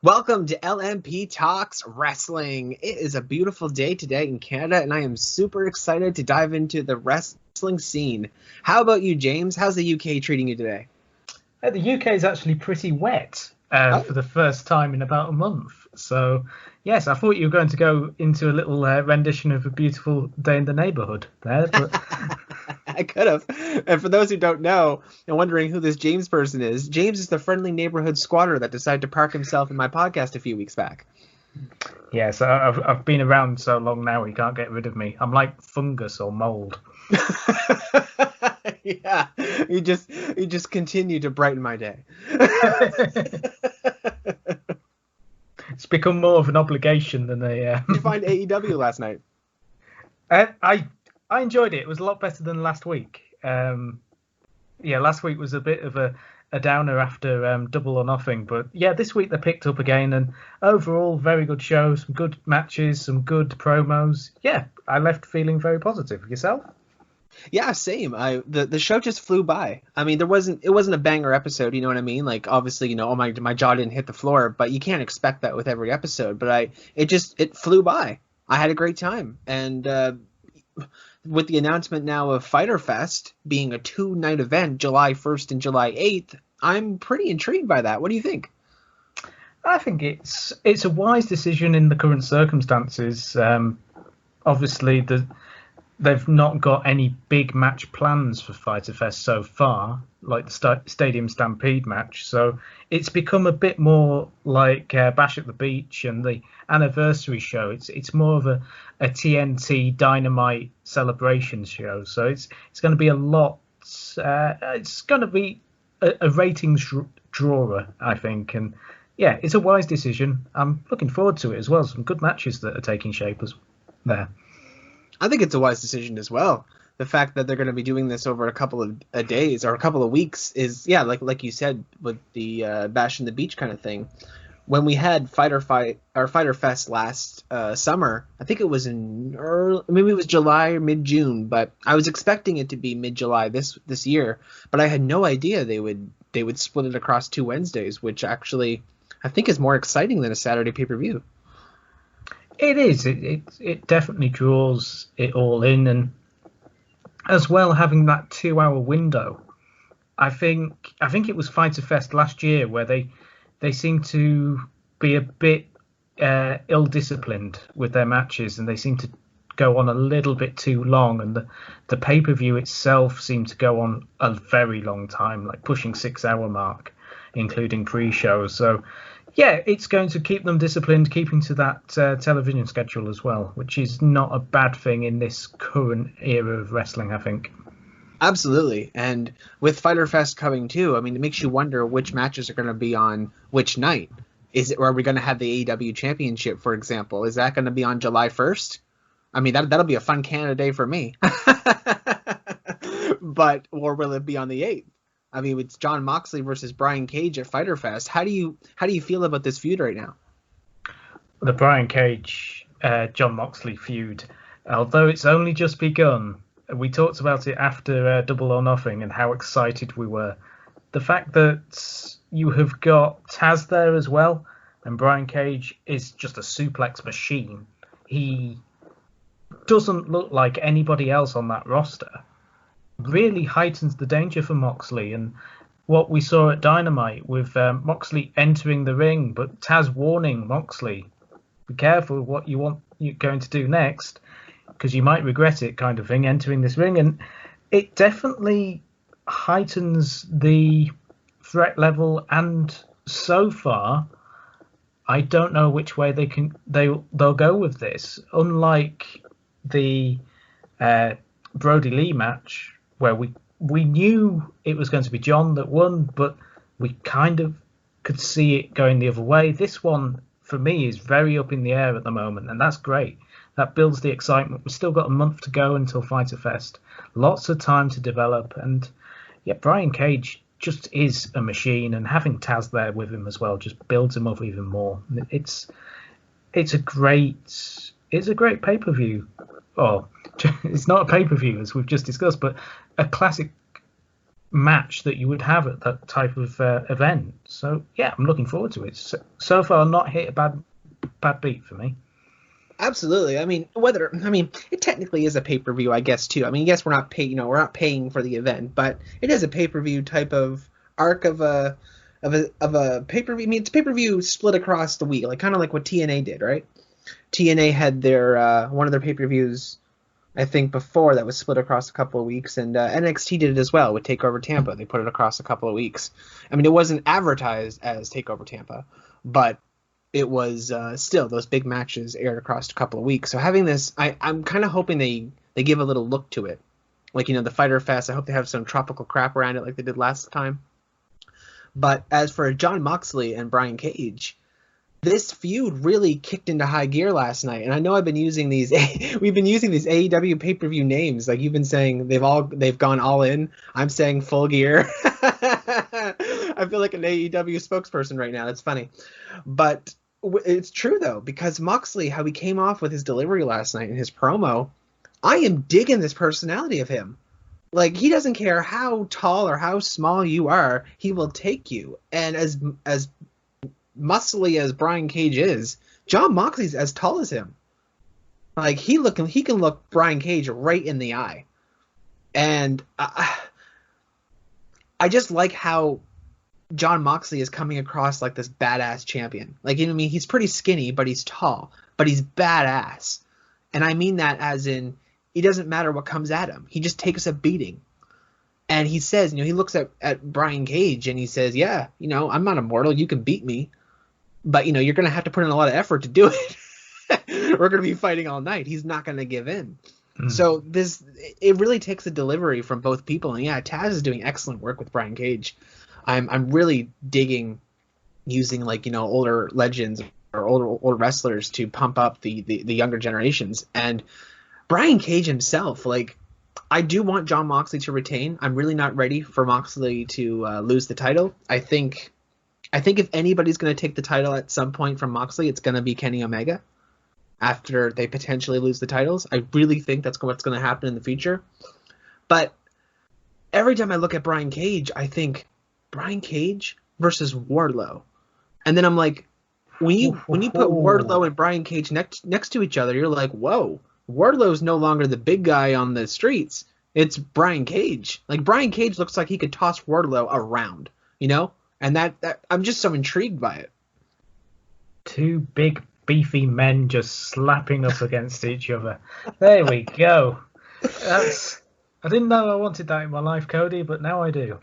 Welcome to LMP Talks Wrestling. It is a beautiful day today in Canada, and I am super excited to dive into the wrestling scene. How about you, James? How's the UK treating you today? The UK is actually pretty wet for the first time in about a month. So, yes, I thought you were going to go into a little rendition of A Beautiful Day in the Neighborhood there, but I could have. And for those who don't know and wondering who this James person is, James is the friendly neighborhood squatter that decided to park himself in my podcast a few weeks back. yes, I've been around so long now he can't get rid of me. I'm like fungus or mold. Yeah, you just continue to brighten my day. It's become more of an obligation than a. Did you find AEW last night? I enjoyed it. It was a lot better than last week. Last week was a bit of a downer after Double or Nothing, but yeah, this week they picked up again, and overall very good show, some good matches, some good promos. Yeah, I left feeling very positive. Yourself? Yeah, same. The show just flew by. I mean, it wasn't a banger episode, you know what I mean? Like, obviously, my jaw didn't hit the floor, but you can't expect that with every episode. But it flew by. I had a great time, and with the announcement now of Fyter Fest being a 2-night event, July 1st and July 8th, I'm pretty intrigued by that. What do you think? I think it's a wise decision in the current circumstances. Obviously, they've not got any big match plans for Fyter Fest so far, like the Stadium Stampede match. So it's become a bit more like Bash at the Beach and the anniversary show. It's more of a TNT Dynamite celebration show. So it's going to be a lot. It's going to be a ratings drawer, I think. And yeah, it's a wise decision. I'm looking forward to it as well. Some good matches that are taking shape there. I think it's a wise decision as well. The fact that they're going to be doing this over a couple of days or a couple of weeks is, yeah, like you said, with the Bash in the Beach kind of thing. When we had Fyter Fest last summer, I think it was maybe it was July or mid-June, but I was expecting it to be mid-July this year. But I had no idea they would split it across 2 Wednesdays, which actually I think is more exciting than a Saturday pay-per-view. It is. It definitely draws it all in, and as well having that 2-hour window. I think it was Fyter Fest last year where they seemed to be a bit ill-disciplined with their matches, and they seemed to go on a little bit too long, and the pay-per-view itself seemed to go on a very long time, like pushing 6-hour mark, including pre-shows. So yeah, it's going to keep them disciplined, keeping to that television schedule as well, which is not a bad thing in this current era of wrestling, I think. Absolutely. And with Fyter Fest coming too, I mean, it makes you wonder which matches are going to be on which night. Are we going to have the AEW Championship, for example? Is that going to be on July 1st? I mean, that'll be a fun Canada day for me. Or will it be on the 8th? I mean, it's Jon Moxley versus Brian Cage at Fyter Fest. How do you feel about this feud right now? The Brian Cage Jon Moxley feud, although it's only just begun, we talked about it after Double or Nothing and how excited we were. The fact that you have got Taz there as well, and Brian Cage is just a suplex machine. He doesn't look like anybody else on that roster. Really heightens the danger for Moxley, and what we saw at Dynamite with Moxley entering the ring, but Taz warning Moxley, be careful what you're going to do next, because you might regret it, kind of thing, entering this ring. And it definitely heightens the threat level, and so far I don't know which way they'll go with this. Unlike the Brody Lee match, where we knew it was going to be John that won, but we kind of could see it going the other way. This one, for me, is very up in the air at the moment, and that's great. That builds the excitement. We've still got a month to go until Fyter Fest. Lots of time to develop, and yeah, Brian Cage just is a machine, and having Taz there with him as well just builds him up even more. It's a great pay-per-view. Oh, it's not a pay-per-view as we've just discussed, but a classic match that you would have at that type of event. So yeah, I'm looking forward to it. So far, not hit a bad beat for me. Absolutely. I mean, it technically is a pay-per-view, I guess, too. I mean, yes, we're not paying for the event, but it is a pay-per-view type of arc of a pay-per-view. I mean, it's pay-per-view split across the week, like kind of like what TNA did, right? TNA had their one of their pay-per-views, I think, before that was split across a couple of weeks, and NXT did it as well with TakeOver Tampa. They put it across a couple of weeks. I mean, it wasn't advertised as TakeOver Tampa, but it was still those big matches aired across a couple of weeks. So having this, I'm kind of hoping they give a little look to it. Like, the Fyter Fest, I hope they have some tropical crap around it like they did last time. But as for Jon Moxley and Brian Cage, this feud really kicked into high gear last night. And I know we've been using these AEW pay-per-view names. Like you've been saying, they've gone all in. I'm saying full gear. I feel like an AEW spokesperson right now. That's funny. But it's true, though, because Moxley, how he came off with his delivery last night in his promo, I am digging this personality of him. Like, he doesn't care how tall or how small you are, he will take you. And as muscly as Brian Cage is, Jon Moxley's as tall as him. Like, he can look Brian Cage right in the eye. And I just like how Jon Moxley is coming across like this badass champion. Like, I mean, he's pretty skinny, but he's tall, but he's badass. And I mean that as in, it doesn't matter what comes at him. He just takes a beating. And he says, he looks at Brian Cage and he says, yeah, I'm not immortal. You can beat me. But, you're going to have to put in a lot of effort to do it. We're going to be fighting all night. He's not going to give in. So it really takes a delivery from both people. And yeah, Taz is doing excellent work with Brian Cage. I'm really digging using older legends or older wrestlers to pump up the younger generations. And Brian Cage himself, I do want Jon Moxley to retain. I'm really not ready for Moxley to lose the title. I think if anybody's going to take the title at some point from Moxley, it's going to be Kenny Omega after they potentially lose the titles. I really think that's what's going to happen in the future. But every time I look at Brian Cage, I think Brian Cage versus Wardlow. And then I'm like, when you put Wardlow and Brian Cage next to each other, you're like, whoa, Wardlow's no longer the big guy on the streets. It's Brian Cage. Like, Brian Cage looks like he could toss Wardlow around, And that I'm just so intrigued by it. Two big beefy men just slapping up against each other. There we go. I didn't know I wanted that in my life, Cody, but now I do.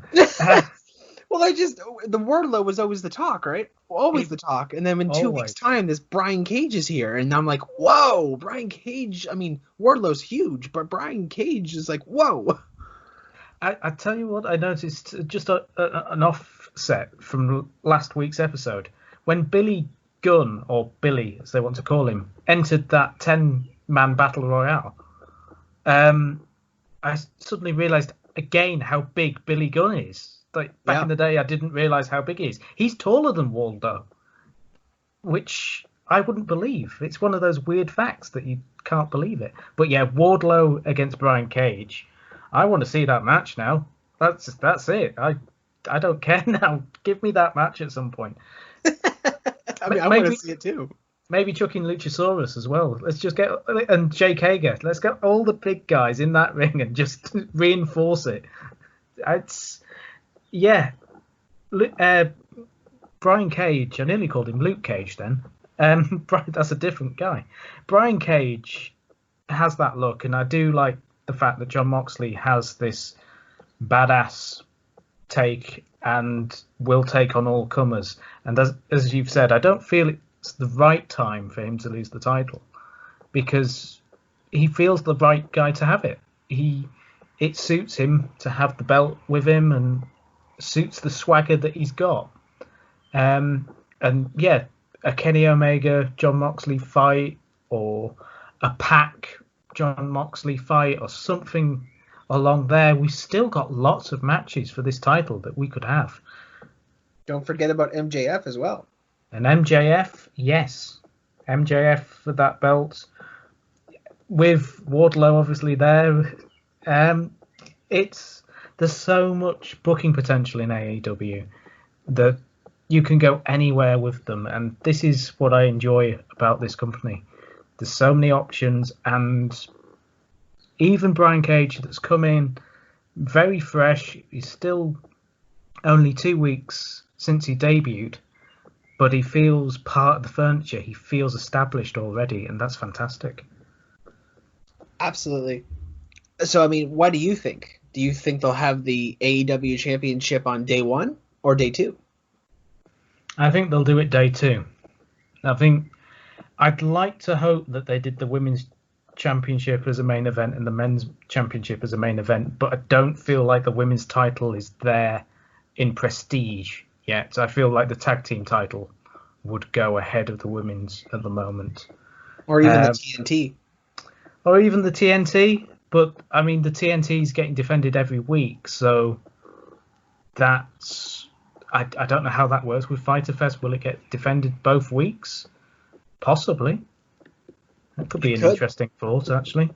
Well, the Wardlow was always the talk, right? Always the talk. And then in 2 weeks' time, this Brian Cage is here. And I'm like, whoa, Brian Cage. I mean, Wardlow's huge, but Brian Cage is like, whoa. I tell you what, I noticed just an offset from last week's episode. When Billy Gunn, or Billy, as they want to call him, entered that 10-man battle royale, I suddenly realised again how big Billy Gunn is. Like, back in the day, I didn't realise how big he is. He's taller than Waldo, which I wouldn't believe. It's one of those weird facts that you can't believe it. But yeah, Wardlow against Brian Cage. I want to see that match now. That's it. I don't care now. Give me that match at some point. I mean, I want to see it too. Maybe chuck in Luchasaurus as well. Let's just get, and Jake Hager. Let's get all the big guys in that ring and just reinforce it. Brian Cage. I nearly called him Luke Cage then. That's a different guy. Brian Cage has that look, and I do like the fact that Jon Moxley has this badass take and will take on all comers. And as you've said, I don't feel it's the right time for him to lose the title because he feels the right guy to have it. It suits him to have the belt with him and suits the swagger that he's got. And yeah, a Kenny Omega Jon Moxley fight or a Pac Jon Moxley fight or something along there. We've still got lots of matches for this title that we could have. Don't forget about MJF as well. And MJF, yes. MJF for that belt. With Wardlow obviously there. there's so much booking potential in AEW that you can go anywhere with them, and this is what I enjoy about this company. There's so many options, and even Brian Cage that's come in very fresh. He's still only 2 weeks since he debuted, but he feels part of the furniture. He feels established already, and that's fantastic. Absolutely. So, I mean, what do you think? Do you think they'll have the AEW Championship on day 1 or day 2? I think they'll do it day 2. I think I'd like to hope that they did the women's championship as a main event and the men's championship as a main event, but I don't feel like the women's title is there in prestige yet. I feel like the tag team title would go ahead of the women's at the moment. Or even the TNT. Or even the TNT, but I mean the TNT is getting defended every week, so that's I don't know how that works with Fyter Fest. Will it get defended both weeks? Possibly. That could be an interesting thought, actually.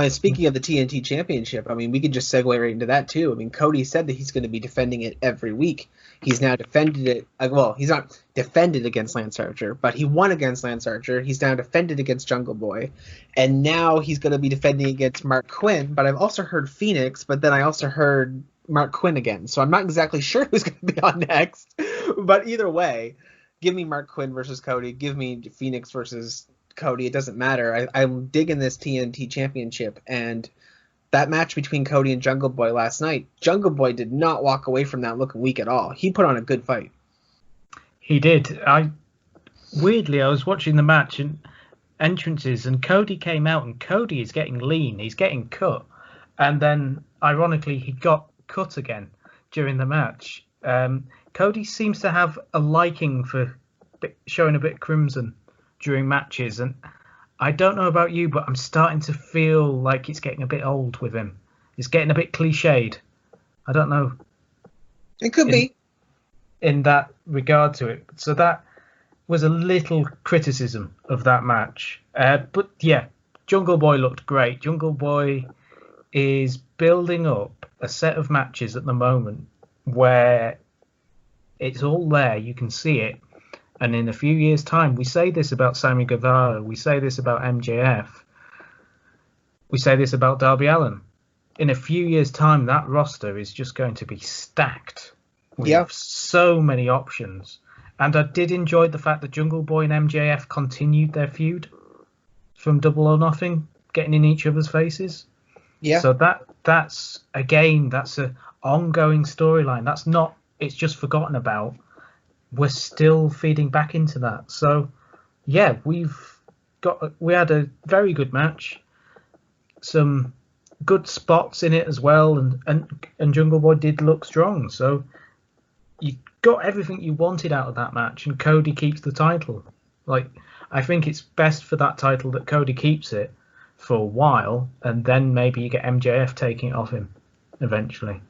Speaking of the TNT Championship, I mean, we could just segue right into that, too. I mean, Cody said that he's going to be defending it every week. He's now defended it. Well, he's not defended against Lance Archer, but he won against Lance Archer. He's now defended against Jungle Boy. And now he's going to be defending against Mark Quinn. But I've also heard Phoenix, but then I also heard Mark Quinn again. So I'm not exactly sure who's going to be on next. But either way, give me Mark Quinn versus Cody. Give me Phoenix versus Cody. It doesn't matter. I'm digging this TNT Championship, and that match between Cody and Jungle Boy last night, Jungle Boy did not walk away from that looking weak at all. He put on a good fight. He did. Weirdly, I was watching the match and entrances, and Cody came out, and Cody is getting lean. He's getting cut, and then ironically, he got cut again during the match. Cody seems to have a liking for showing a bit crimson during matches, and I don't know about you, but I'm starting to feel like it's getting a bit old with him. It's getting a bit cliched. I don't know. It could be. In that regard to it. So that was a little criticism of that match. But yeah, Jungle Boy looked great. Jungle Boy is building up a set of matches at the moment where it's all there. You can see it. And in a few years' time, we say this about Sammy Guevara, we say this about MJF, we say this about Darby Allin. In a few years' time, that roster is just going to be stacked with so many options. And I did enjoy the fact that Jungle Boy and MJF continued their feud from Double or Nothing, getting in each other's faces. Yeah. So that's an ongoing storyline. That's not, it's just forgotten about. We're still feeding back into that. So, yeah, we had a very good match. Some good spots in it as well, and Jungle Boy did look strong. So you got everything you wanted out of that match, and Cody keeps the title. Like, I think it's best for that title that Cody keeps it for a while, and then maybe you get MJF taking it off him eventually.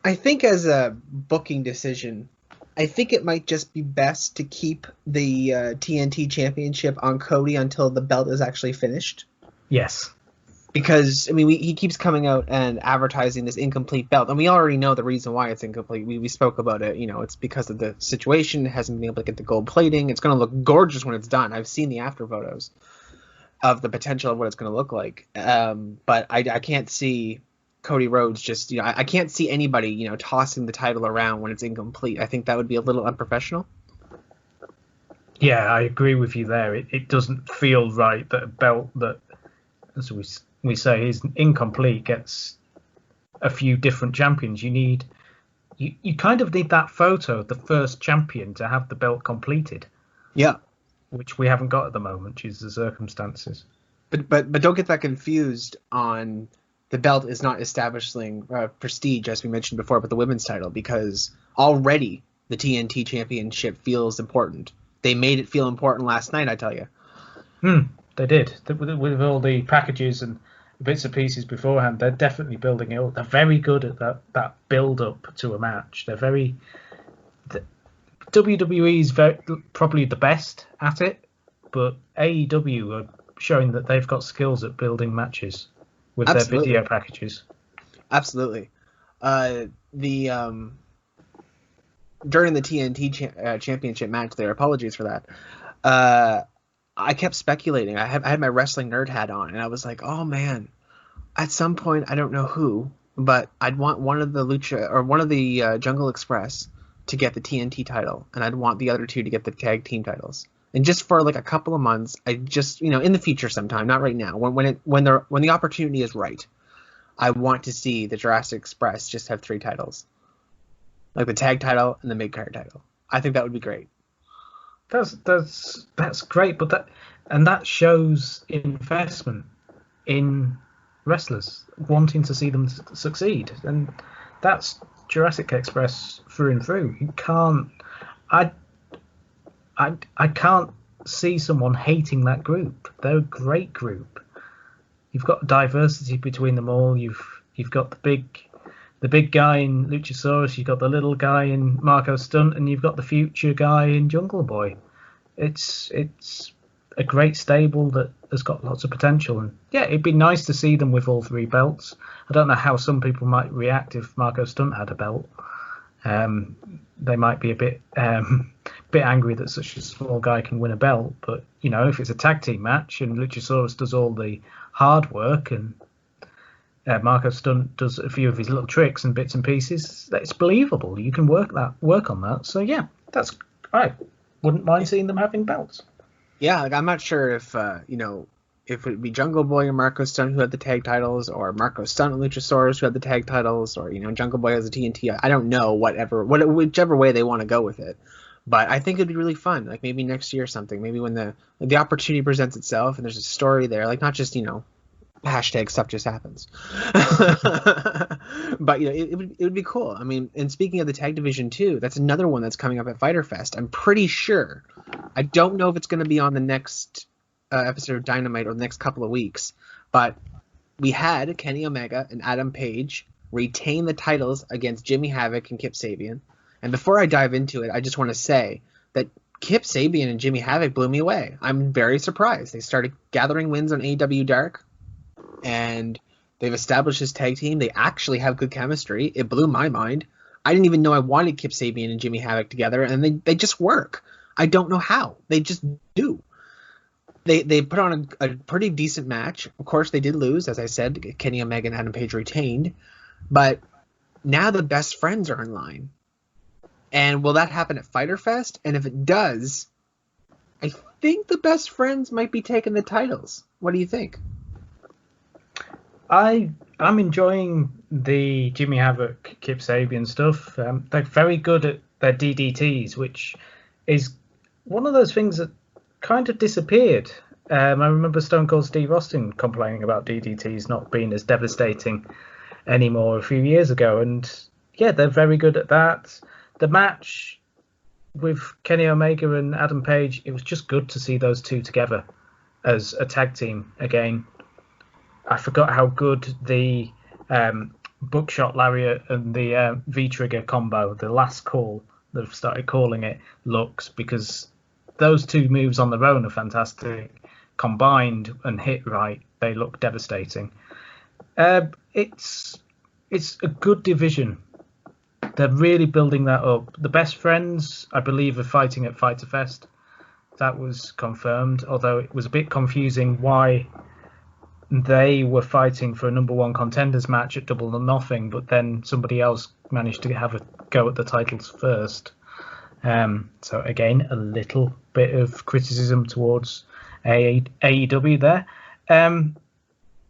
I think as a booking decision, I think it might just be best to keep the TNT Championship on Cody until the belt is actually finished. Yes. Because, I mean, he keeps coming out and advertising this incomplete belt, and we already know the reason why it's incomplete. We spoke about it. You know, it's because of the situation. It hasn't been able to get the gold plating. It's going to look gorgeous when it's done. I've seen the after photos of the potential of what it's going to look like. But I can't see Cody Rhodes just, you know, I can't see anybody, you know, tossing the title around when it's incomplete. I think that would be a little unprofessional. Yeah, I agree with you there. It doesn't feel right that a belt that, as we say, is incomplete gets a few different champions. You kind of need that photo of the first champion to have the belt completed. Yeah. Which we haven't got at the moment, due to the circumstances. But don't get that confused on the belt is not establishing prestige, as we mentioned before, but the women's title, because already the TNT Championship feels important. They made it feel important last night, I tell you. They did. With all the packages and bits and pieces beforehand, they're definitely building it up. They're very good at that build-up to a match. WWE is probably the best at it, but AEW are showing that they've got skills at building matches with their video packages. Absolutely. The during the TNT championship match there, apologies for that. I kept speculating. I had my wrestling nerd hat on, and I was like, oh man, at some point, I don't know who, but I'd want one of the Lucha or one of the Jungle Express to get the TNT title, and I'd want the other two to get the tag team titles. And just for like a couple of months, I just, in the future sometime, not right now, when the opportunity is right, I want to see the Jurassic Express just have 3 titles, like the tag title and the mid card title. I think that would be great. That's great, but that shows investment in wrestlers wanting to see them succeed, and that's Jurassic Express through and through. You can't, I can't see someone hating that group. They're a great group. You've got diversity between them all. You've got the big guy in Luchasaurus. You've got the little guy in Marco Stunt, and you've got the future guy in Jungle Boy. It's a great stable that has got lots of potential, and yeah, it'd be nice to see them with all 3 belts. I don't know how some people might react if Marco Stunt had a belt. They might be a bit angry that such a small guy can win a belt, but if it's a tag team match and Luchasaurus does all the hard work and Marco Stunt does a few of his little tricks and bits and pieces, it's believable. You can work on that. So yeah, I wouldn't mind seeing them having belts. Yeah, I'm not sure if if it would be Jungle Boy and Marco Stunt who had the tag titles, or Marco Stunt and Luchasaurus who had the tag titles, or Jungle Boy has the TNT. I don't know, whichever way they want to go with it. But I think it'd be really fun, like maybe next year or something. Maybe when the opportunity presents itself and there's a story there, like not just hashtag stuff just happens. But it would be cool. I mean, and speaking of the tag division too, that's another one that's coming up at Fyter Fest. I'm pretty sure. I don't know if it's going to be on the next episode of Dynamite or the next couple of weeks, but we had Kenny Omega and Adam Page retain the titles against Jimmy Havoc and Kip Sabian. And before I dive into it, I just want to say that Kip Sabian and Jimmy Havoc blew me away. I'm very surprised. They started gathering wins on AEW Dark, and they've established this tag team. They actually have good chemistry. It blew my mind. I didn't even know I wanted Kip Sabian and Jimmy Havoc together, and they just work. I don't know how. They just do. They put on a pretty decent match. Of course, they did lose, as I said. Kenny Omega and Adam Page retained. But now the best friends are in line. And will that happen at Fyter Fest? And if it does, I think the best friends might be taking the titles. What do you think? I'm enjoying the Jimmy Havoc, Kip Sabian stuff. They're very good at their DDTs, which is one of those things that kind of disappeared. I remember Stone Cold Steve Austin complaining about DDTs not being as devastating anymore a few years ago. And yeah, they're very good at that. The match with Kenny Omega and Adam Page, it was just good to see those two together as a tag team again. I forgot how good the Buckshot Lariat and the V-Trigger combo, the last call, they've started calling it, looks, because those two moves on their own are fantastic. Combined and hit right, they look devastating. It's a good division. They're really building that up. The best friends, I believe, are fighting at Fyter Fest. That was confirmed, although it was a bit confusing why they were fighting for a number 1 contenders match at Double or Nothing, but then somebody else managed to have a go at the titles first. So again, a little bit of criticism towards AEW there.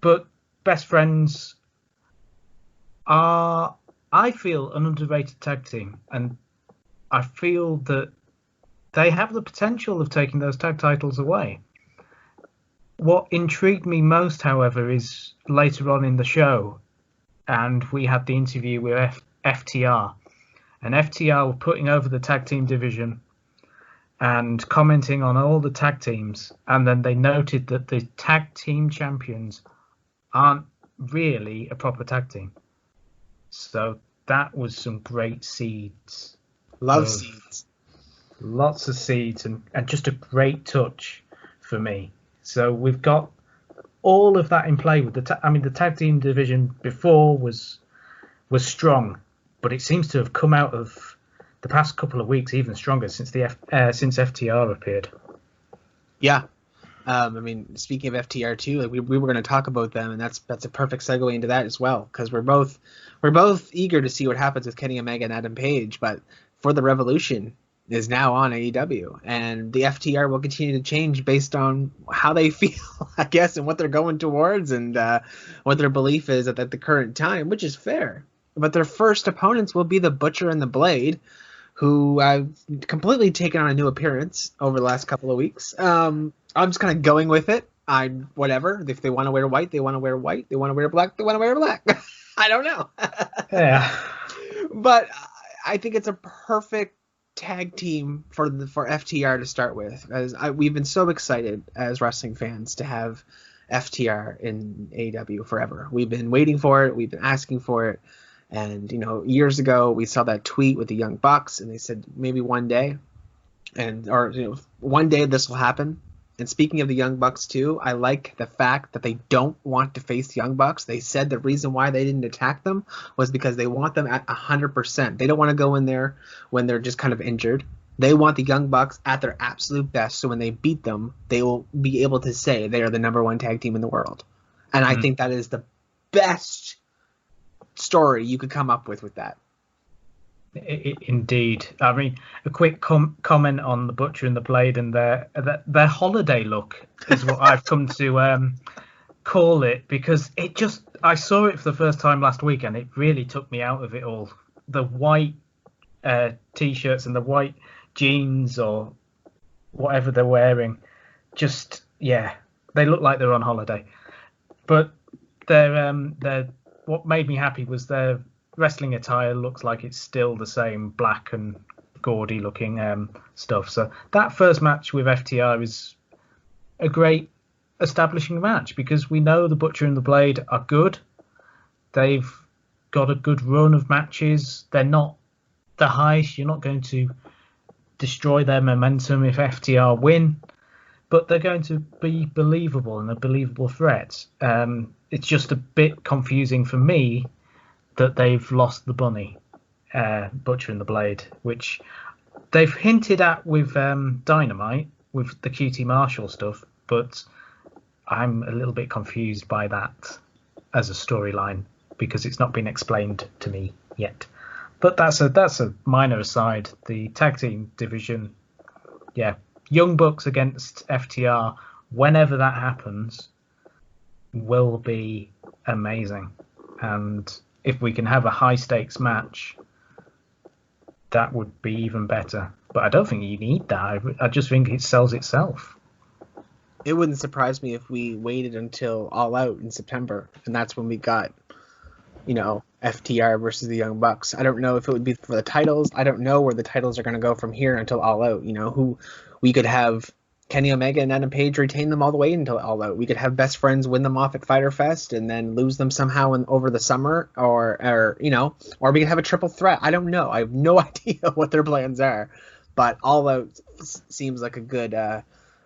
But best friends are, I feel, an underrated tag team, and I feel that they have the potential of taking those tag titles away. What intrigued me most, however, is later on in the show, and we had the interview with FTR, and FTR were putting over the tag team division and commenting on all the tag teams, and then they noted that the tag team champions aren't really a proper tag team. So that was some great seeds. Love seeds. Lots of seeds, and just a great touch for me. So we've got all of that in play with the tag team division before was was strong, but it seems to have come out of the past couple of weeks even stronger since since FTR appeared. Yeah. I mean, speaking of FTR too, like we were going to talk about them, and that's a perfect segue into that as well, because we're both eager to see what happens with Kenny Omega and Adam Page. But For the Revolution is now on AEW, and the FTR will continue to change based on how they feel, I guess, and what they're going towards, and what their belief is at the current time, which is fair. But their first opponents will be the Butcher and the Blade, who I've completely taken on a new appearance over the last couple of weeks. I'm just kind of going with it. Whatever. If they want to wear white, they want to wear white. They want to wear black, they want to wear black. I don't know. Yeah. But I think it's a perfect tag team for FTR to start with. We've been so excited as wrestling fans to have FTR in AEW forever. We've been waiting for it. We've been asking for it. And, years ago, we saw that tweet with the Young Bucks, and they said maybe one day, one day this will happen. And speaking of the Young Bucks, too, I like the fact that they don't want to face the Young Bucks. They said the reason why they didn't attack them was because they want them at 100%. They don't want to go in there when they're just kind of injured. They want the Young Bucks at their absolute best, so when they beat them, they will be able to say they are the number one tag team in the world. And I think that is the best story you could come up with that. Indeed. I mean, a quick comment on the Butcher and the Blade and their holiday look is what I've come to call it, because I saw it for the first time last week and it really took me out of it all. The white t-shirts and the white jeans or whatever they're wearing, they look like they're on holiday. But they're what made me happy was their wrestling attire looks like it's still the same black and gaudy looking stuff. So that first match with FTR is a great establishing match, because we know the Butcher and the Blade are good. They've got a good run of matches. They're not the highest. You're not going to destroy their momentum if FTR win, but they're going to be believable and a believable threat. It's just a bit confusing for me that they've lost the bunny, Butcher and the Blade, which they've hinted at with Dynamite, with the QT Marshall stuff, but I'm a little bit confused by that as a storyline because it's not been explained to me yet. But that's a minor aside. The tag team division, Young Bucks against FTR, whenever that happens, will be amazing. And if we can have a high stakes match, that would be even better. But I don't think you need that. I just think it sells itself. It wouldn't surprise me if we waited until All Out in September, and that's when we got, FTR versus the Young Bucks. I don't know if it would be for the titles. I don't know where the titles are going to go from here until All Out. Who we could have Kenny Omega and Adam Page retain them all the way until All Out. We could have Best Friends win them off at Fyter Fest and then lose them somehow over the summer, or we could have a triple threat. I don't know. I have no idea what their plans are, but All Out seems like a good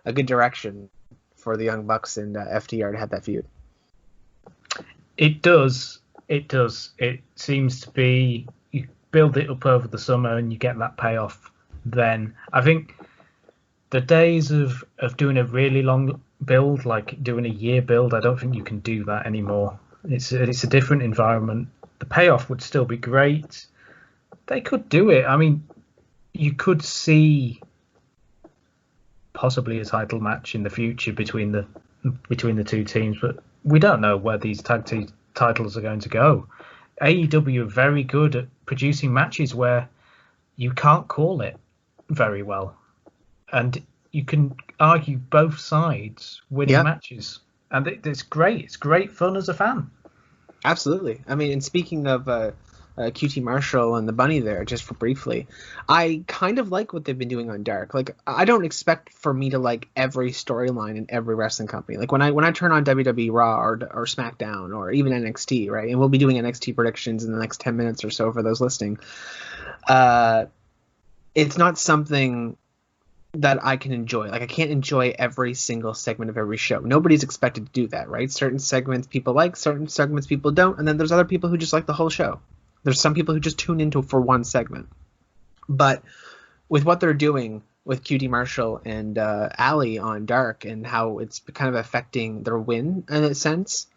direction for the Young Bucks and FTR to have that feud. It does. It seems to be, you build it up over the summer and you get that payoff. Then I think the days of doing a really long build, like doing a year build, I don't think you can do that anymore. It's a different environment. The payoff would still be great. They could do it. I mean, you could see possibly a title match in the future between the two teams, but we don't know where these tag team titles are going to go. AEW are very good at producing matches where you can't call it very well, and you can argue both sides winning matches, and it's great. It's great fun as a fan. Absolutely. I mean, and speaking of QT Marshall and the Bunny there, just for briefly, I kind of like what they've been doing on Dark. Like, I don't expect for me to like every storyline in every wrestling company. Like when I turn on WWE Raw or SmackDown or even NXT, right? And we'll be doing NXT predictions in the next 10 minutes or so for those listening. It's not something that I can enjoy. Like, I can't enjoy every single segment of every show. Nobody's expected to do that, right? Certain segments people like, certain segments people don't, and then there's other people who just like the whole show. There's some people who just tune into for one segment. But with what they're doing with QT Marshall and Allie on Dark and how it's kind of affecting their win in a sense,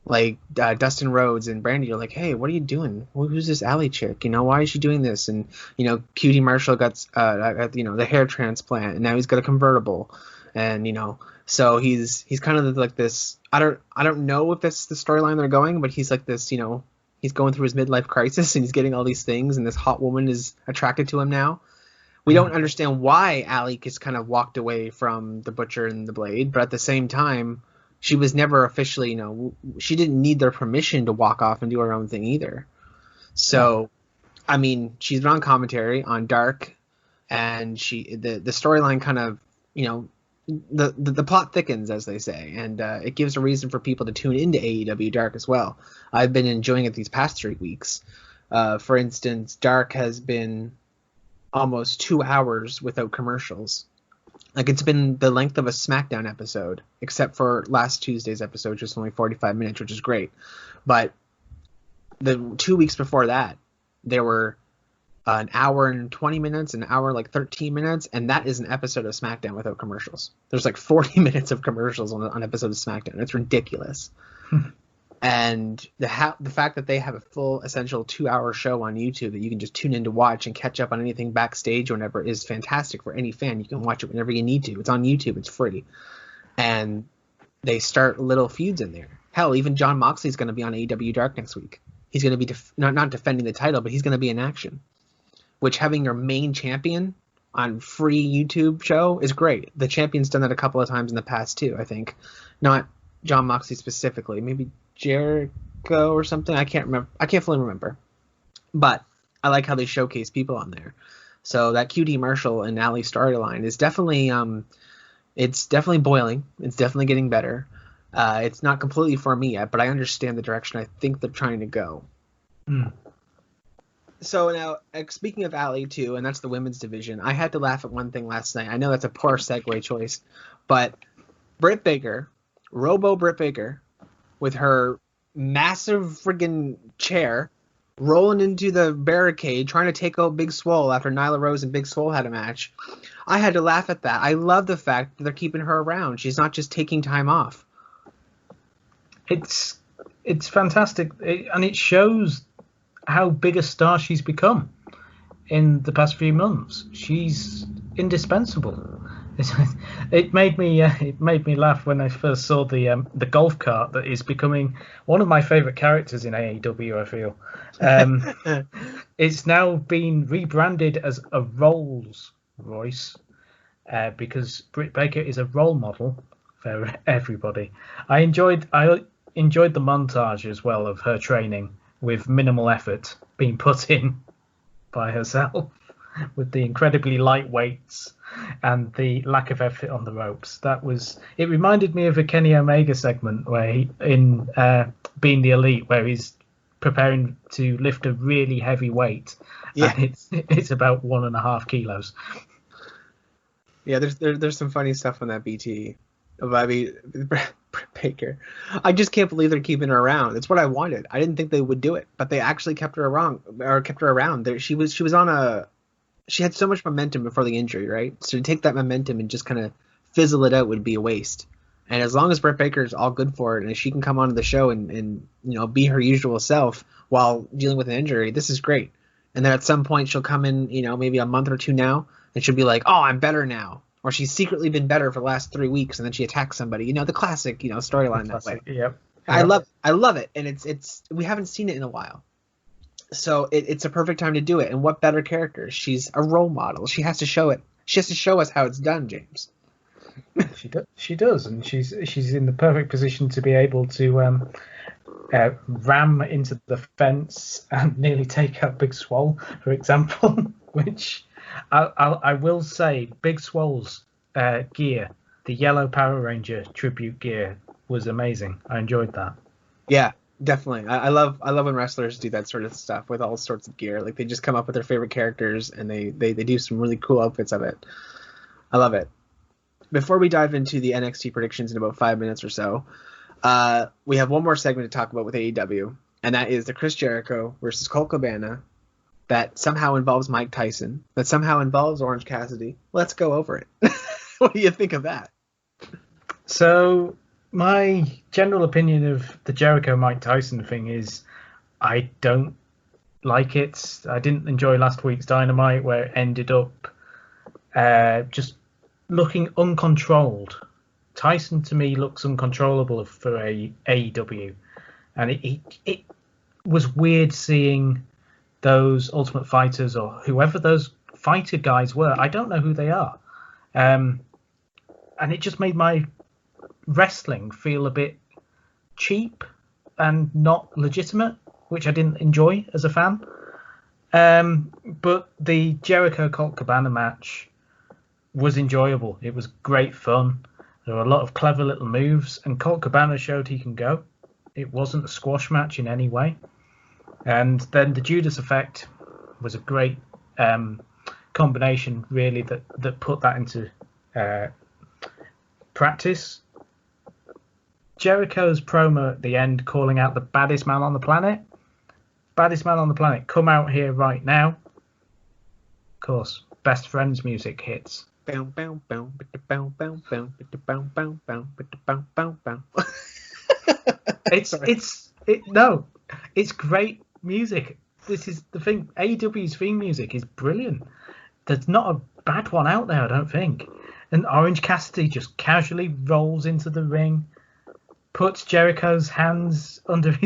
like Dustin Rhodes and Brandy are like, hey, what are you doing? Who's this Allie chick? Why is she doing this? And QT Marshall got the hair transplant, and now he's got a convertible, and so he's kind of like this. I don't know if that's the storyline they're going, but he's like this. He's going through his midlife crisis, and he's getting all these things, and this hot woman is attracted to him now. We don't understand why Allie just kind of walked away from the Butcher and the Blade, but at the same time, she was never officially, she didn't need their permission to walk off and do her own thing either. So, I mean, she's been on commentary on Dark, and the storyline kind of, the plot thickens, as they say, and it gives a reason for people to tune into AEW Dark as well. I've been enjoying it these past 3 weeks. For instance, Dark has been almost 2 hours without commercials. Like, it's been the length of a SmackDown episode, except for last Tuesday's episode, which was only 45 minutes, which is great. But the 2 weeks before that, there were an hour and 20 minutes, an hour like 13 minutes, and that is an episode of SmackDown without commercials. There's like 40 minutes of commercials on an episode of SmackDown. It's ridiculous. And the fact that they have a full essential 2-hour show on YouTube that you can just tune in to watch and catch up on anything backstage whenever is fantastic for any fan. You can watch it whenever you need to. It's on YouTube. It's free. And they start little feuds in there. Hell, even Jon Moxley's going to be on AEW Dark next week. He's going to be not defending the title, but he's going to be in action. Which, having your main champion on free YouTube show is great. The champion's done that a couple of times in the past too, I think. Not Jon Moxley specifically. Maybe Jericho or something. I can't remember. I can't fully remember. But I like how they showcase people on there. So that QT Marshall and Allie storyline is definitely it's definitely boiling. It's definitely getting better. It's not completely for me yet, but I understand the direction I think they're trying to go. So now, speaking of Allie too, and that's the women's division, I had to laugh at one thing last night. I know that's a poor segue choice, but Britt Baker, Robo Britt Baker, with her massive friggin' chair, rolling into the barricade, trying to take out Big Swole after Nyla Rose and Big Swole had a match. I had to laugh at that. I love the fact that they're keeping her around. She's not just taking time off. It's fantastic, and it shows how big a star she's become in the past few months. She's indispensable. It made me laugh when I first saw the golf cart that is becoming one of my favorite characters in AEW. I feel it's now been rebranded as a Rolls Royce because Britt Baker is a role model for everybody. I enjoyed the montage as well of her training with minimal effort being put in by herself, with the incredibly light weights and the lack of effort on the ropes. It reminded me of a Kenny Omega segment where he, in Being the Elite, where he's preparing to lift a really heavy weight. Yeah. And it's about 1.5 kilos. Yeah, there's some funny stuff on that BT. I mean, Britt Baker. I just can't believe they're keeping her around. It's what I wanted. I didn't think they would do it, but they actually kept her around. She had so much momentum before the injury, right? So to take that momentum and just kind of fizzle it out would be a waste. And as long as Britt Baker is all good for it, and if she can come onto the show and be her usual self while dealing with an injury, this is great. And then at some point she'll come in, maybe a month or two now, and she'll be like, "Oh, I'm better now." Or she's secretly been better for the last 3 weeks, and then she attacks somebody. The classic, storyline that way. Yep. I love it, and it's we haven't seen it in a while, so it's a perfect time to do it. And what better character? She's a role model. She has to show it. She has to show us how it's done, James. She does, and she's in the perfect position to be able to ram into the fence and nearly take out Big Swole, for example, which. I will say, Big Swole's gear, the yellow Power Ranger tribute gear, was amazing. I enjoyed that. Yeah, definitely. I love when wrestlers do that sort of stuff with all sorts of gear. Like, they just come up with their favorite characters and they do some really cool outfits of it. I love it. Before we dive into the NXT predictions in about 5 minutes or so, we have one more segment to talk about with AEW. and that is the Chris Jericho versus Colt Cabana that somehow involves Mike Tyson, that somehow involves Orange Cassidy. Let's go over it. What do you think of that? So my general opinion of the Jericho Mike Tyson thing is I don't like it. I didn't enjoy last week's Dynamite where it ended up just looking uncontrolled. Tyson to me looks uncontrollable for a AEW, and it was weird seeing those Ultimate Fighters or whoever those fighter guys were. I don't know who they are, and it just made my wrestling feel a bit cheap and not legitimate, which I didn't enjoy as a fan. But the Jericho Colt Cabana match was enjoyable. It was great fun. There were a lot of clever little moves, and Colt Cabana showed he can go. It wasn't a squash match in any way. And then the Judas Effect was a great combination, really, that put that into practice. Jericho's promo at the end calling out the baddest man on the planet. Baddest man on the planet, come out here right now. Of course, Best Friends music hits. It's great music. This is the thing. AEW's theme music is brilliant. There's not a bad one out there, I don't think. And Orange Cassidy just casually rolls into the ring, puts Jericho's hands under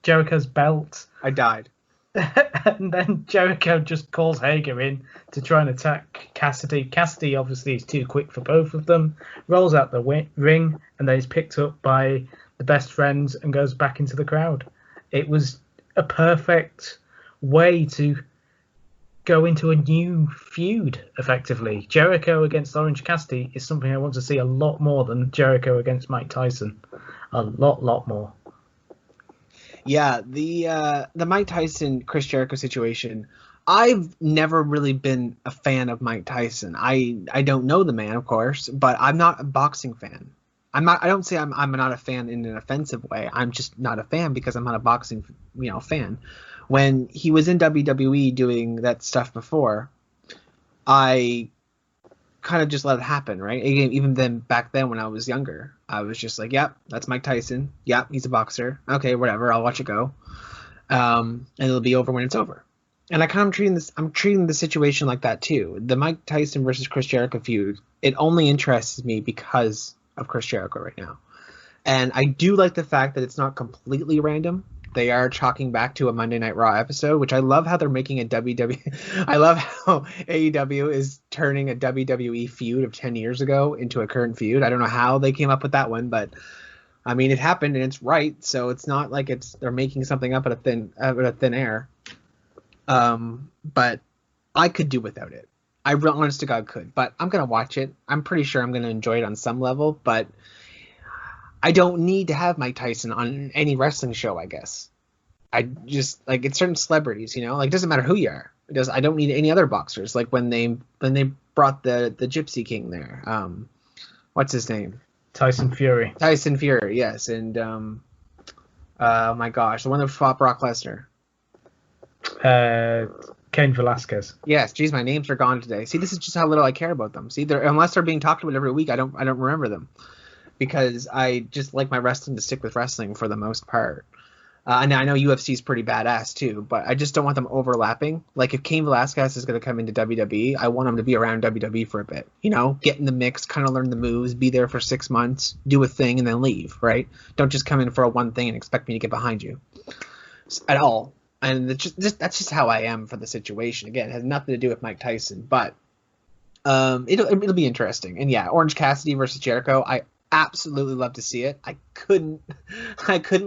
Jericho's belt. I died. And then Jericho just calls Hager in to try and attack Cassidy. Cassidy obviously is too quick for both of them, rolls out the ring, and then is picked up by the Best Friends and goes back into the crowd. It was a perfect way to go into a new feud, effectively. Jericho against Orange Cassidy is something I want to see a lot more than Jericho against Mike Tyson. A lot more. Yeah, the Mike Tyson Chris Jericho situation. I've never really been a fan of Mike Tyson. I don't know the man, of course, but I'm not a boxing fan. I don't say I'm not a fan in an offensive way. I'm just not a fan because I'm not a boxing fan. When he was in WWE doing that stuff before, I kind of just let it happen, right? Even then, back then when I was younger, I was just like, yep, that's Mike Tyson. Yep, he's a boxer. Okay, whatever, I'll watch it go. And it'll be over when it's over. And I'm treating the situation like that too. The Mike Tyson versus Chris Jericho feud, it only interests me because of Chris Jericho right now. And I do like the fact that it's not completely random. They are chalking back to a Monday Night Raw episode, which I love how they're making a WWE. I love how AEW is turning a WWE feud of 10 years ago into a current feud. I don't know how they came up with that one, but I mean, it happened and it's right. So it's not like they're making something up out of thin air. But I could do without it. I honest to God could, but I'm going to watch it. I'm pretty sure I'm going to enjoy it on some level, but I don't need to have Mike Tyson on any wrestling show, I guess. I just like it's certain celebrities, like it doesn't matter who you are. I don't need any other boxers. Like when they brought the Gypsy King there. What's his name? Tyson Fury. Tyson Fury, yes. And oh my gosh, the one that fought Brock Lesnar. Cain Velasquez. Yes, geez, my names are gone today. See, this is just how little I care about them. See, unless they're being talked about every week, I don't remember them. Because I just like my wrestling to stick with wrestling for the most part. And I know UFC is pretty badass too, but I just don't want them overlapping. Like if Cain Velasquez is going to come into WWE, I want him to be around WWE for a bit. Get in the mix, kind of learn the moves, be there for 6 months, do a thing, and then leave, right? Don't just come in for a one thing and expect me to get behind you at all. And that's just how I am for the situation. Again, it has nothing to do with Mike Tyson, but it'll be interesting. And yeah, Orange Cassidy versus Jericho, I absolutely love to see it. I couldn't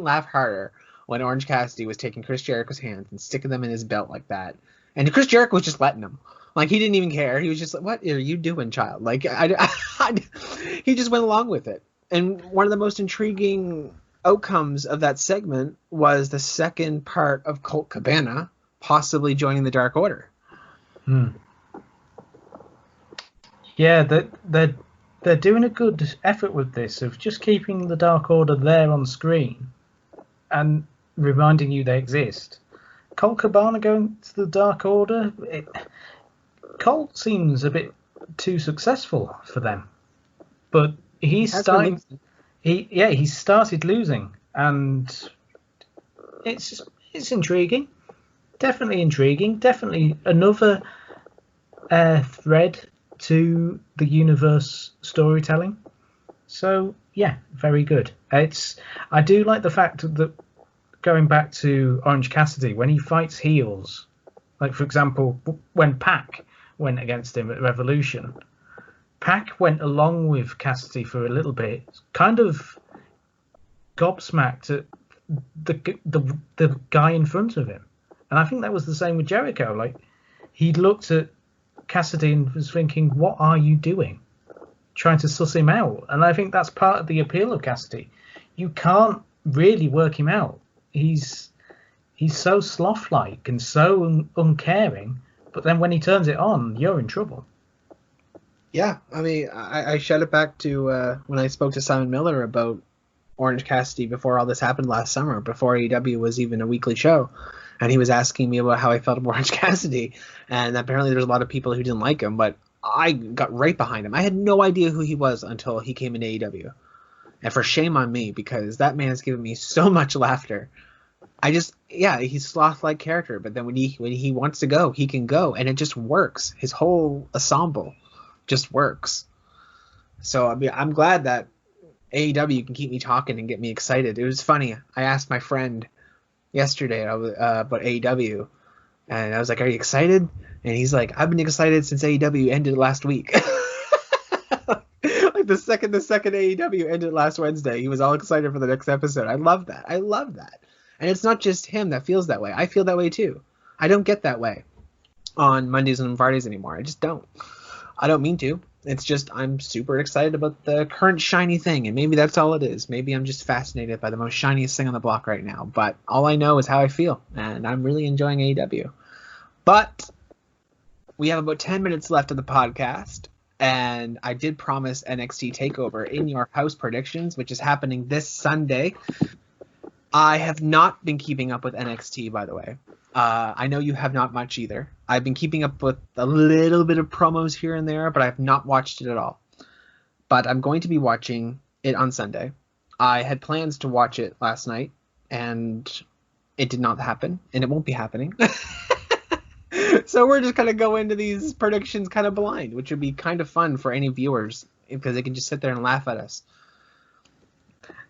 laugh harder when Orange Cassidy was taking Chris Jericho's hands and sticking them in his belt like that, and Chris Jericho was just letting him. Like he didn't even care. He was just like, "What are you doing, child?" Like he just went along with it. And one of the most intriguing outcomes of that segment was the second part of Colt Cabana possibly joining the Dark Order. Yeah, they're doing a good effort with this of just keeping the Dark Order there on screen, and reminding you they exist. Colt Cabana going to the Dark Order. Colt seems a bit too successful for them, but he's starting. He's started losing, and it's intriguing. Definitely intriguing. Definitely another thread to the universe storytelling. So yeah, very good. I do like the fact that, going back to Orange Cassidy, when he fights heels, like for example when Pac went against him at Revolution, Pac went along with Cassidy for a little bit, kind of gobsmacked at the guy in front of him. And I think that was the same with Jericho. Like, he looked at Cassidy and was thinking, what are you doing? Trying to suss him out. And I think that's part of the appeal of Cassidy. You can't really work him out. He's so sloth-like and so uncaring, but then when he turns it on, you're in trouble. Yeah, I mean, I shut it back to when I spoke to Simon Miller about Orange Cassidy before all this happened last summer, before AEW was even a weekly show. And he was asking me about how I felt about Orange Cassidy. And apparently there's a lot of people who didn't like him, but I got right behind him. I had no idea who he was until he came into AEW. And for shame on me, because that man has given me so much laughter. He's sloth-like character, but then when he wants to go, he can go, and it just works. His whole ensemble just works. So I mean, I'm glad that AEW can keep me talking and get me excited. It was funny. I asked my friend yesterday about AEW, and I was like, "Are you excited?" And he's like, "I've been excited since AEW ended last week." Like the second AEW ended last Wednesday, he was all excited for the next episode. I love that. And it's not just him that feels that way. I feel that way too. I don't get that way on Mondays and Fridays anymore. I just don't. I don't mean to. It's just I'm super excited about the current shiny thing, and maybe that's all it is. Maybe I'm just fascinated by the most shiniest thing on the block right now. But all I know is how I feel, and I'm really enjoying AEW. But we have about 10 minutes left of the podcast, and I did promise NXT TakeOver in your house predictions, which is happening this Sunday. I have not been keeping up with NXT, by the way. I know you have not much either. I've been keeping up with a little bit of promos here and there, but I have not watched it at all. But I'm going to be watching it on Sunday. I had plans to watch it last night, and it did not happen, and it won't be happening. So we're just going to go into these predictions kind of blind, which would be kind of fun for any viewers, because they can just sit there and laugh at us.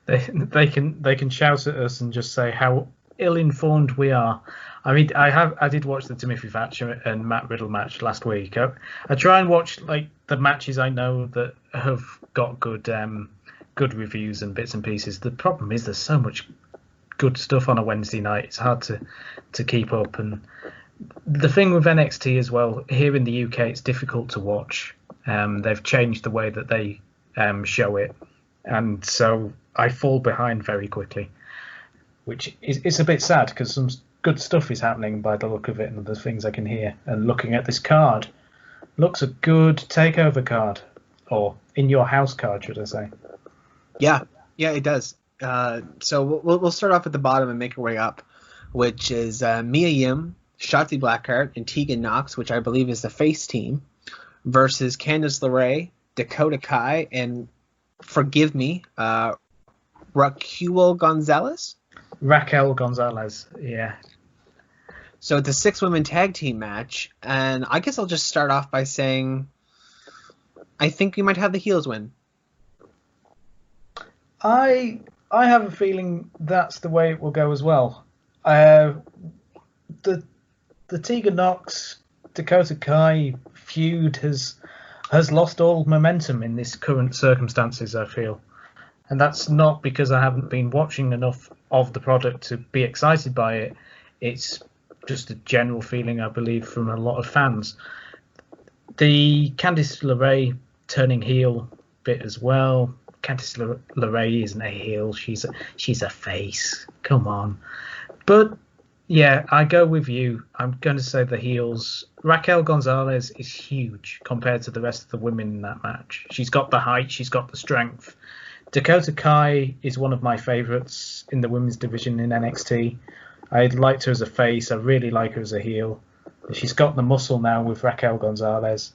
They can shout at us and just say how ill-informed we are. I mean, I did watch the Timothy Thatcher and Matt Riddle match last week. I try and watch like the matches I know that have got good reviews and bits and pieces. The problem is there's so much good stuff on a Wednesday night. It's hard to keep up. And the thing with NXT as well, here in the UK, it's difficult to watch. They've changed the way that they show it, and so I fall behind very quickly, which is a bit sad because some good stuff is happening by the look of it and the things I can hear. And looking at this card, looks a good takeover card, or in your house card, should I say? Yeah, it does. So we'll start off at the bottom and make our way up, which is Mia Yim, Shotzi Blackheart, and Tegan Nox, which I believe is the face team, versus Candice LeRae, Dakota Kai, and forgive me, Raquel Gonzalez, yeah. So it's a 6-women tag team match, and I guess I'll just start off by saying I think we might have the heels win. I have a feeling that's the way it will go as well. The Tegan Nox Dakota Kai feud has lost all momentum in this current circumstances, I feel. And that's not because I haven't been watching enough of the product to be excited by it. It's just a general feeling, I believe, from a lot of fans. The Candice LeRae turning heel bit as well. Candice LeRae isn't a heel. She's a face. Come on. But yeah, I go with you. I'm going to say the heels. Raquel Gonzalez is huge compared to the rest of the women in that match. She's got the height. She's got the strength. Dakota Kai is one of my favorites in the women's division in NXT. I liked her as a face. I really like her as a heel. She's got the muscle now with Raquel Gonzalez.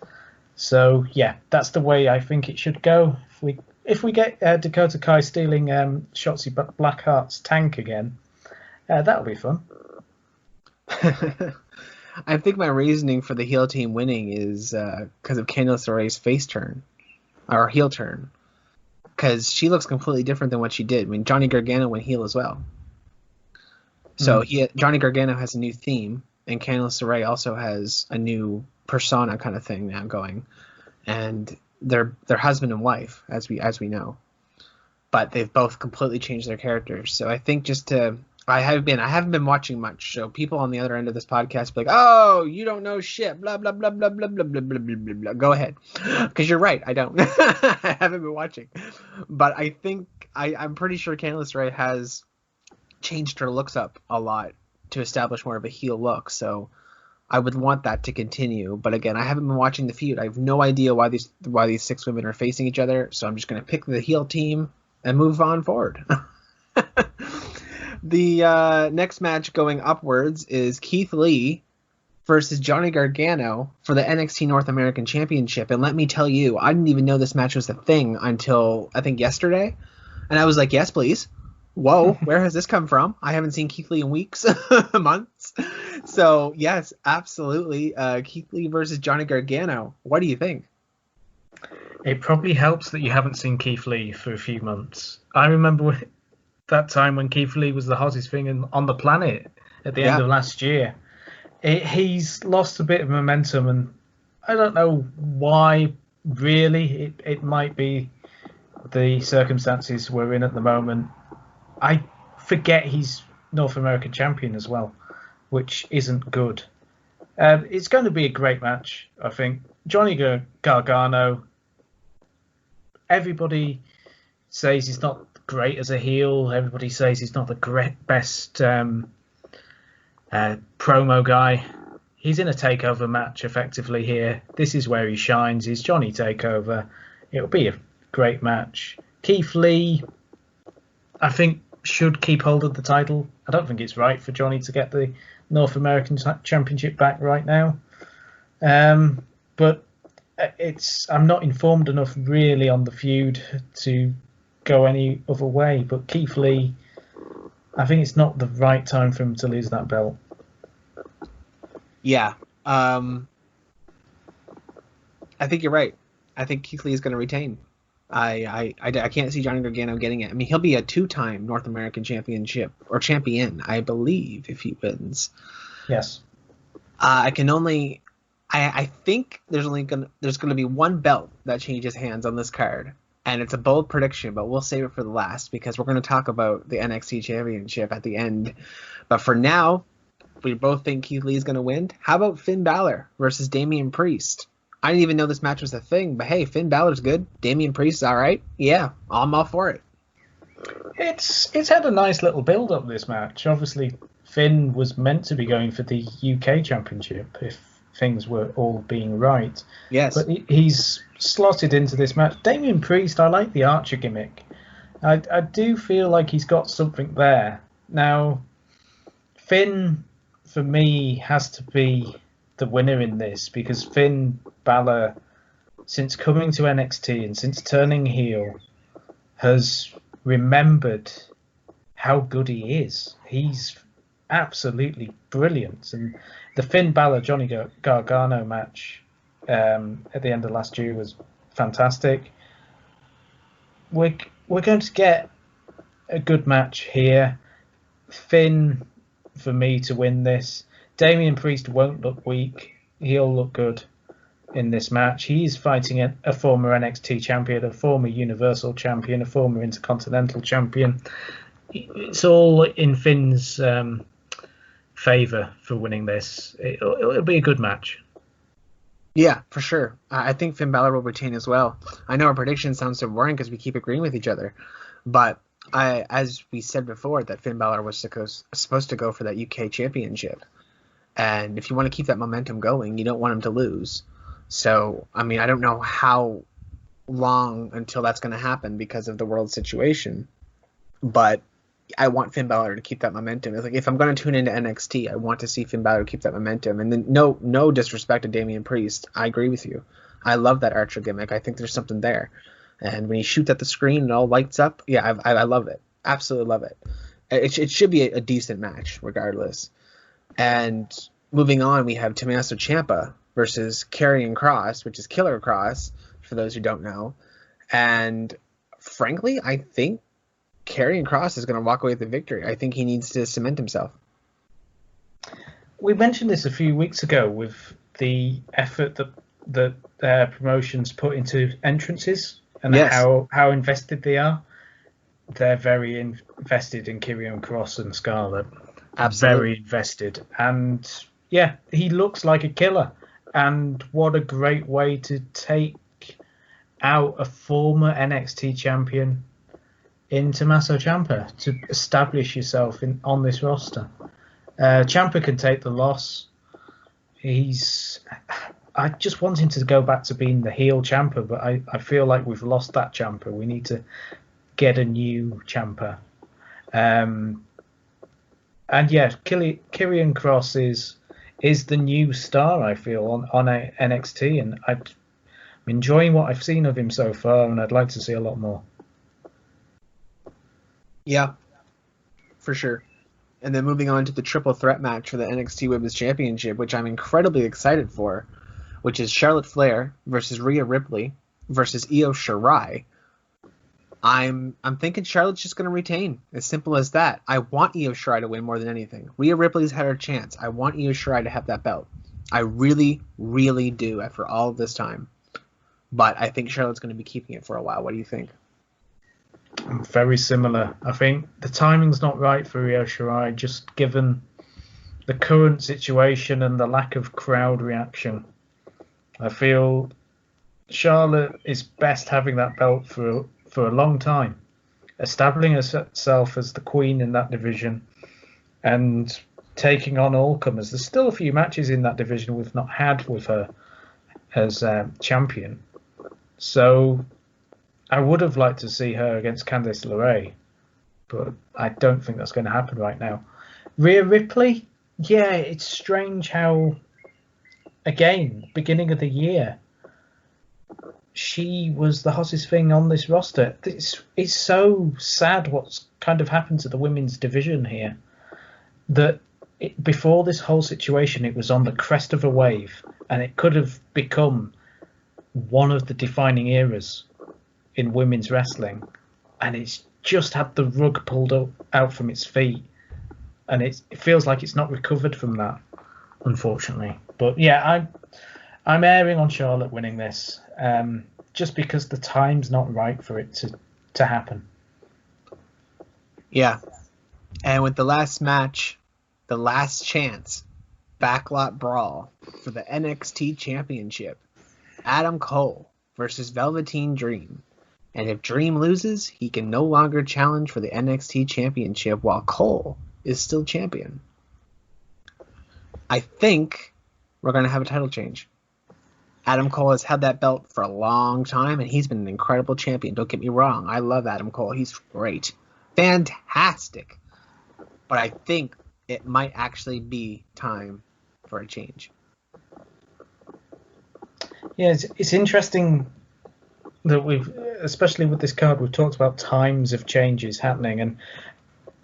So yeah, that's the way I think it should go. If we get Dakota Kai stealing Shotzi Blackheart's tank again, that'll be fun. I think my reasoning for the heel team winning is because of Candice LeRae's face turn, or heel turn, because she looks completely different than what she did. I mean, Johnny Gargano went heel as well. So Johnny Gargano has a new theme, and Candice LeRae also has a new persona kind of thing now going, and they're husband and wife as we know, but they've both completely changed their characters. So I think I haven't been watching much, so people on the other end of this podcast be like, oh, you don't know shit, blah blah blah blah blah blah blah blah blah blah. Go ahead, because you're right, I don't. I haven't been watching, but I think I'm pretty sure Candice LeRae has changed her looks up a lot to establish more of a heel look. So I would want that to continue. But again, I haven't been watching the feud. I have no idea why these 6 women are facing each other. So I'm just going to pick the heel team and move on forward. The next match going upwards is Keith Lee versus Johnny Gargano for the NXT North American Championship. And let me tell you, I didn't even know this match was a thing until I think yesterday. And I was like, yes, please. Whoa, where has this come from? I haven't seen Keith Lee in weeks, months. So, yes, absolutely. Keith Lee versus Johnny Gargano. What do you think? It probably helps that you haven't seen Keith Lee for a few months. I remember that time when Keith Lee was the hottest thing on the planet at the end of last year. He's lost a bit of momentum, and I don't know why, really. It might be the circumstances we're in at the moment. I forget he's North American champion as well, which isn't good. It's going to be a great match, I think. Johnny Gargano, everybody says he's not great as a heel. Everybody says he's not the best promo guy. He's in a takeover match effectively here. This is where he shines. He's Johnny Takeover. It'll be a great match. Keith Lee, I think, should keep hold of the title. I don't think it's right for Johnny to get the North American Championship back right now. But I'm not informed enough really on the feud to go any other way. But Keith Lee, I think it's not the right time for him to lose that belt. Yeah. I think you're right. I think Keith Lee is going to retain. I can't see Johnny Gargano getting it. I mean, he'll be a 2-time North American championship or champion, I believe, if he wins. Yes. I think there's going to be one belt that changes hands on this card, and it's a bold prediction, but we'll save it for the last because we're going to talk about the NXT Championship at the end. But for now, we both think Keith Lee's going to win. How about Finn Balor versus Damian Priest? I didn't even know this match was a thing, but hey, Finn Balor's good. Damian Priest's all right. Yeah, I'm all for it. It's had a nice little build-up, this match. Obviously, Finn was meant to be going for the UK Championship if things were all being right. Yes. But he's slotted into this match. Damian Priest, I like the Archer gimmick. I do feel like he's got something there. Now, Finn, for me, has to be the winner in this because Finn Balor, since coming to NXT and since turning heel, has remembered how good he is. He's absolutely brilliant. And the Finn Balor Johnny Gargano match at the end of last year was fantastic. We're going to get a good match here. Finn, for me, to win this. Damian Priest won't look weak. He'll look good in this match. He's fighting a former NXT champion, a former Universal champion, a former Intercontinental champion. It's all in Finn's favour for winning this. It'll be a good match. Yeah, for sure. I think Finn Balor will retain as well. I know our predictions sound so boring because we keep agreeing with each other, but as we said before, that Finn Balor was supposed to go for that UK championship. And if you want to keep that momentum going, you don't want him to lose. So, I mean, I don't know how long until that's going to happen because of the world situation. But I want Finn Balor to keep that momentum. It's like, if I'm going to tune into NXT, I want to see Finn Balor keep that momentum. And then no disrespect to Damian Priest. I agree with you. I love that Archer gimmick. I think there's something there. And when he shoots at the screen and it all lights up, yeah, I love it. Absolutely love it. It should be a decent match regardless. And moving on, we have Tommaso Ciampa versus Karrion Kross, which is Killer Kross, for those who don't know. And frankly, I think Karrion Kross is going to walk away with the victory. I think he needs to cement himself. We mentioned this a few weeks ago with the effort that promotions put into entrances and Yes. how invested they are. They're very invested in Karrion Kross and Scarlett. Absolutely. Very invested. And yeah, he looks like a killer. And what a great way to take out a former NXT champion in Tommaso Ciampa, to establish yourself on this roster. Ciampa can take the loss. I just want him to go back to being the heel Ciampa, but I feel like we've lost that Ciampa. We need to get a new Ciampa. And yeah, Karrion Kross is the new star, I feel, on NXT, and I'm enjoying what I've seen of him so far, and I'd like to see a lot more. Yeah, for sure. And then moving on to the triple threat match for the NXT Women's Championship, which I'm incredibly excited for, which is Charlotte Flair versus Rhea Ripley versus Io Shirai. I'm thinking Charlotte's just going to retain. As simple as that. I want Io Shirai to win more than anything. Rhea Ripley's had her chance. I want Io Shirai to have that belt. I really, really do after all of this time. But I think Charlotte's going to be keeping it for a while. What do you think? Very similar. I think the timing's not right for Io Shirai, just given the current situation and the lack of crowd reaction. I feel Charlotte is best having that belt for a long time, establishing herself as the queen in that division and taking on all comers. There's still a few matches in that division we've not had with her as champion. So I would have liked to see her against Candice LeRae, but I don't think that's going to happen right now. Rhea Ripley, yeah, it's strange how, again, beginning of the year, she was the hottest thing on this roster. It's so sad what's kind of happened to the women's division here, that before this whole situation, it was on the crest of a wave, and it could have become one of the defining eras in women's wrestling, and it's just had the rug pulled out from its feet, and it feels like it's not recovered from that, unfortunately. But yeah, I'm erring on Charlotte winning this, just because the time's not right for it to happen. Yeah, and with the last match, the last chance, backlot brawl for the NXT Championship, Adam Cole versus Velveteen Dream. And if Dream loses, he can no longer challenge for the NXT Championship while Cole is still champion. I think we're going to have a title change. Adam Cole has had that belt for a long time, and he's been an incredible champion. Don't get me wrong. I love Adam Cole. He's great. Fantastic. But I think it might actually be time for a change. Yeah, it's interesting that especially with this card, we've talked about times of changes happening, and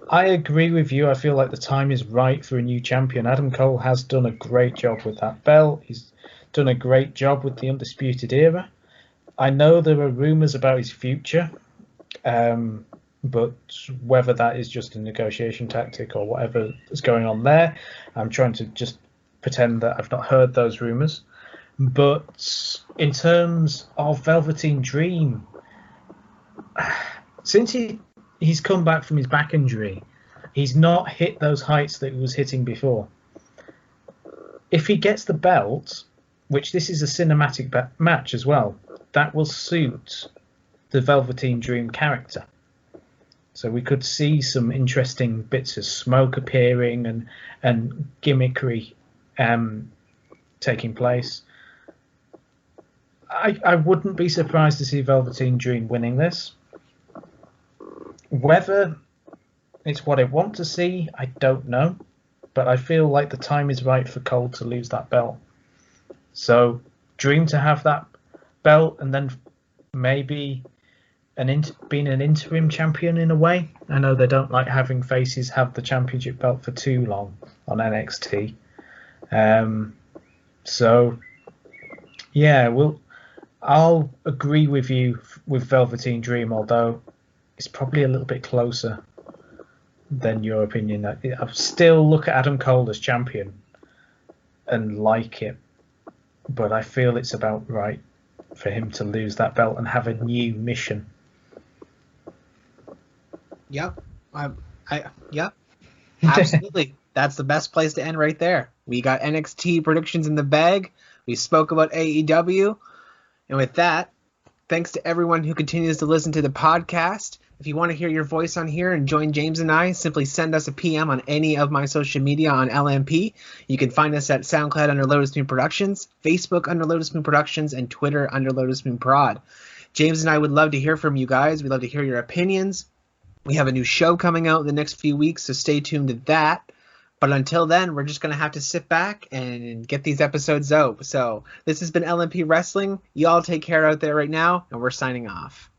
I agree with you. I feel like the time is right for a new champion. Adam Cole has done a great job with that belt. He's done a great job with the Undisputed Era. I know there are rumours about his future, but whether that is just a negotiation tactic or whatever is going on there, I'm trying to just pretend that I've not heard those rumours. But in terms of Velveteen Dream, since he's come back from his back injury, he's not hit those heights that he was hitting before. If he gets the belt, which this is a cinematic match as well, that will suit the Velveteen Dream character. So we could see some interesting bits of smoke appearing and gimmickry taking place. I wouldn't be surprised to see Velveteen Dream winning this. Whether it's what I want to see, I don't know. But I feel like the time is right for Cole to lose that belt. So Dream to have that belt and then maybe being an interim champion in a way. I know they don't like having faces have the championship belt for too long on NXT. So yeah, I'll agree with you with Velveteen Dream, although it's probably a little bit closer than your opinion. I still look at Adam Cole as champion and like it, but I feel it's about right for him to lose that belt and have a new mission. Yep. Yep. Absolutely. That's the best place to end right there. We got NXT predictions in the bag. We spoke about AEW. And with that, thanks to everyone who continues to listen to the podcast. If you want to hear your voice on here and join James and I, simply send us a PM on any of my social media on LMP. You can find us at SoundCloud under Lotus Moon Productions, Facebook under Lotus Moon Productions, and Twitter under Lotus Moon Prod. James and I would love to hear from you guys. We'd love to hear your opinions. We have a new show coming out in the next few weeks, so stay tuned to that. But until then, we're just going to have to sit back and get these episodes out. So this has been LMP Wrestling. You all take care out there right now, and we're signing off.